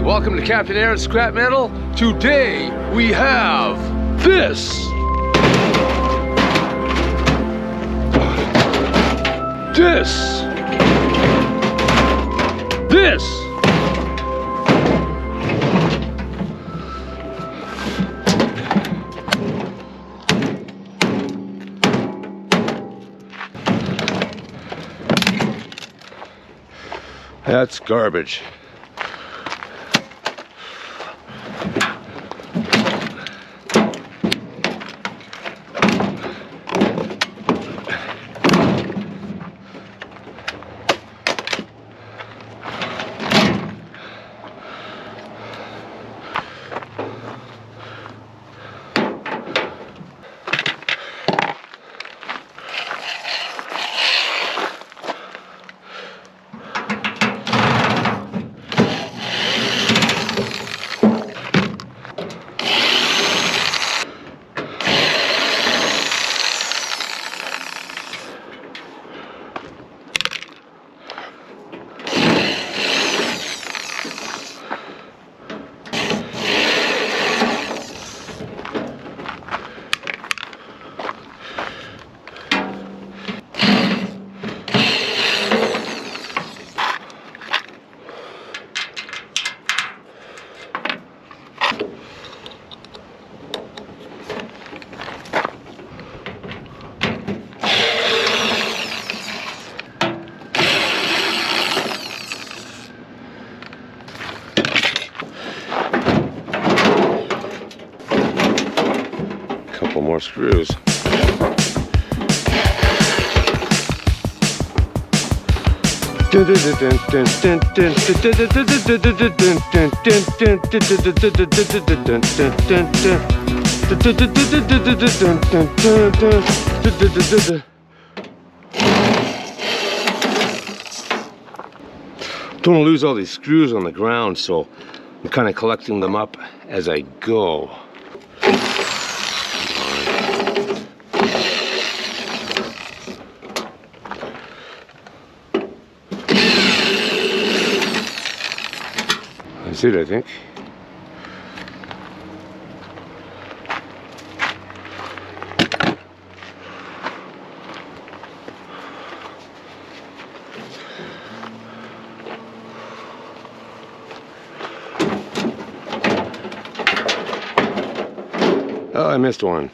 Welcome to Captain Aaron's Scrap Metal. Today we have this. This. That's garbage. Couple more screws. Don't want to lose all these screws on the ground, so I'm kind of collecting them up as I go. That's it, I think. Oh, I missed one.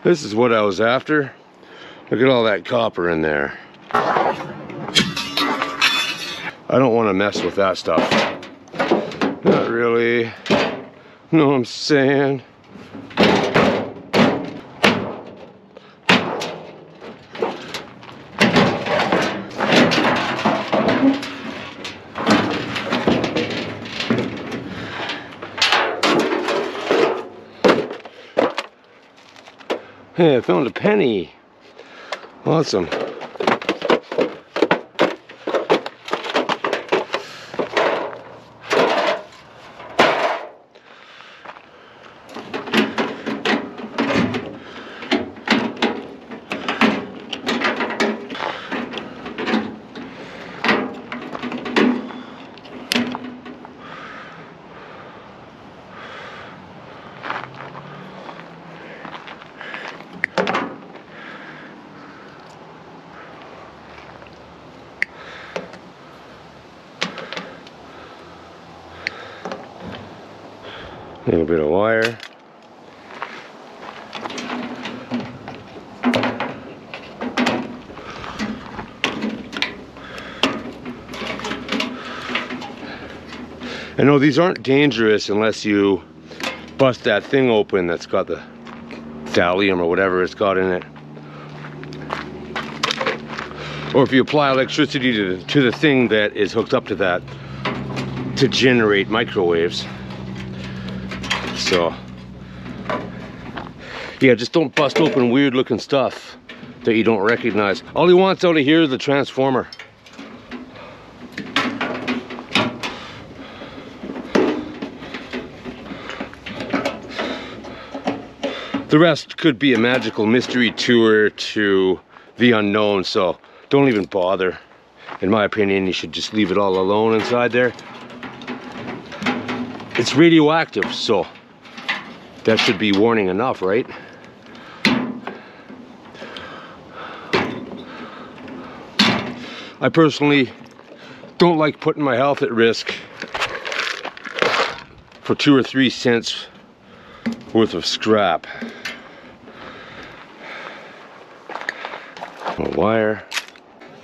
This is what I was after. Look at all that copper in there. I don't want to mess with that stuff. Not really. Know what I'm saying? Hey, I found a penny. Awesome. A little bit of wire. I know these aren't dangerous unless you bust that thing open that's got the thallium or whatever it's got in it. Or if you apply electricity to the thing that is hooked up to that to generate microwaves. So, yeah, just don't bust open weird looking stuff that you don't recognize. All he wants out of here is the transformer. The rest could be a magical mystery tour to the unknown, so don't even bother. In my opinion, you should just leave it all alone inside there. It's radioactive, so that should be warning enough, right? I personally don't like putting my health at risk for 2 or 3 cents worth of scrap. A wire.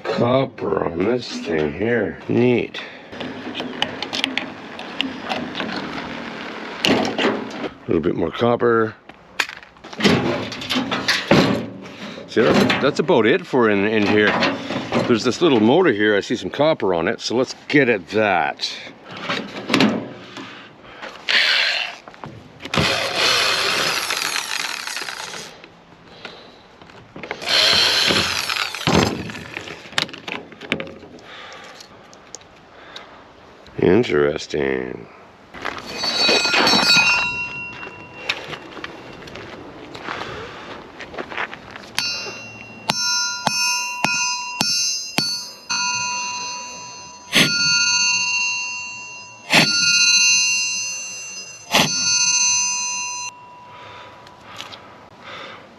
Copper on this thing here. Neat. A little bit more copper. See, that's about it for in here. There's this little motor here. I see some copper on it, so let's get at that. Interesting.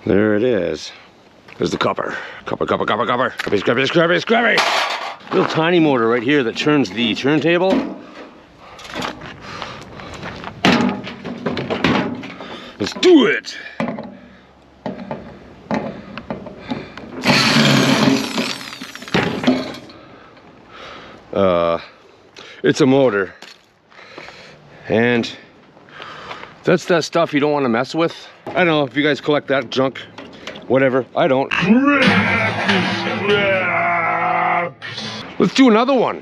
There it is. There's the copper. Copper, copper, copper, copper. Scrubby, scrubby, scrubby, scrubby. Little tiny motor right here that turns the turntable. Let's do it. It's a motor. And that's that stuff you don't want to mess with. I don't know if you guys collect that junk. Whatever. I don't. Let's do another one.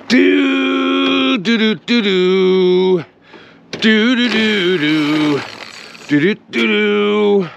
Do do do do do do do do do do do do.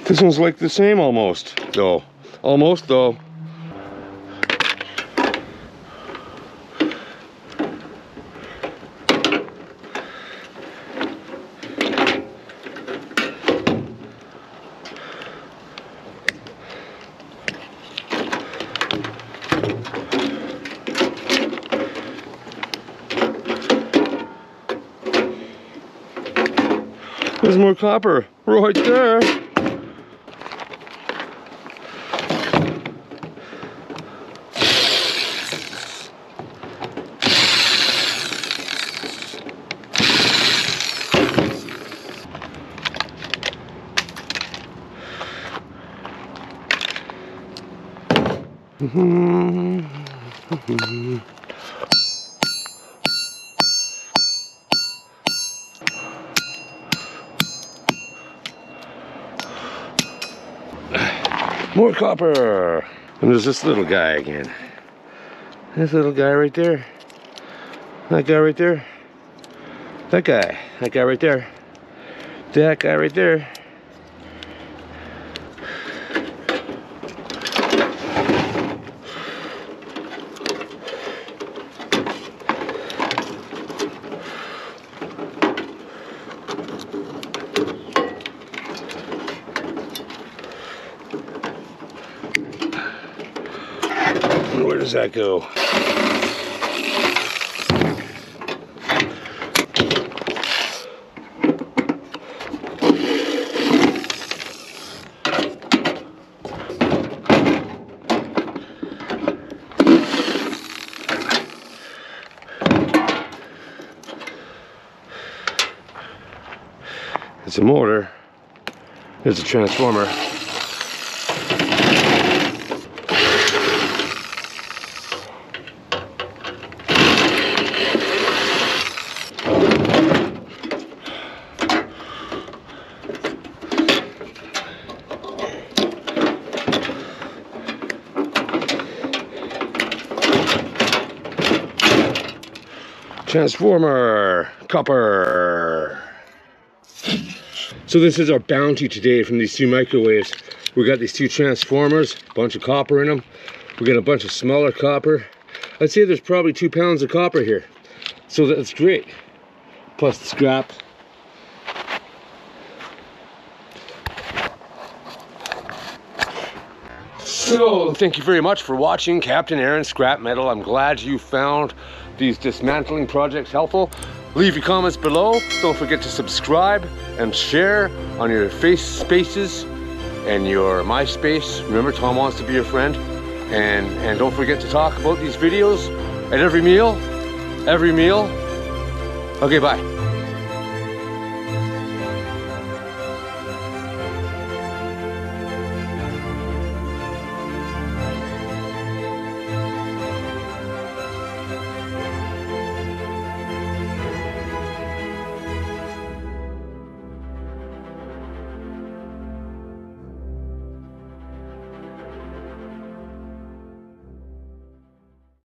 This one's like the same almost, though. Almost, though. There's more copper right there. More copper. And there's this little guy again. This little guy right there. That guy right there. That guy. That guy right there. That guy right there. Where does that go? That's a motor. There's a transformer. Transformer, copper. So this is our bounty today from these 2 microwaves. We got these 2 transformers, a bunch of copper in them. We got a bunch of smaller copper. I'd say there's probably 2 pounds of copper here. So that's great. Plus the scrap. So thank you very much for watching Captain Aaron's Scrap Metal. I'm glad you found these dismantling projects helpful. Leave your comments below. Don't forget to subscribe and share on your Spaces and your MySpace. Remember, Tom wants to be your friend. And don't forget to talk about these videos at every meal. Okay, bye.